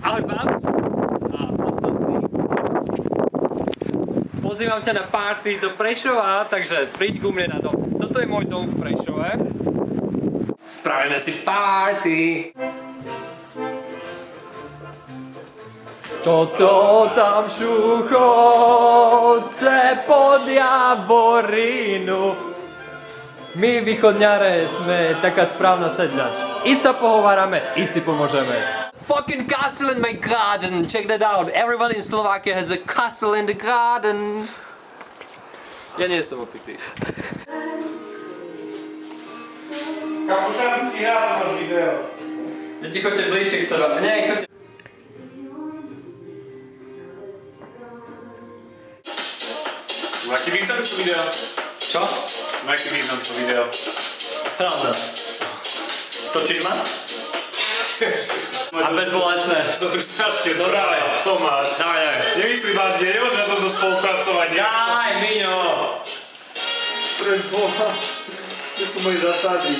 Ahoj, Babs. A ostatní. Pozývam ťa na party do Prešova, takže príď ku mne na dom. Toto je môj dom v Prešove. Spravíme si party. Toto tam šuchotce pod Javorinu. My východňare sme taká správna sedľač. I sa pohovárame, i si pomôžeme. Fucking castle in my garden, check that out. Everyone in Slovakia has a castle in the garden. Ja nie som opitý. Kapušanský rád máš video. Deti, choďte bližšie k sebe. Nie, choďte. Aký význam to video? Čo? Aký význam to video? Sranda. Točíš ma? A bezbolestné. To tu strašne Dobre. To máš. Dávaj. Nemyslím vážne, nemôžeme na tomto spolupracovať. Daj, Miňo. Pre Boha. Kde sú moje zásady?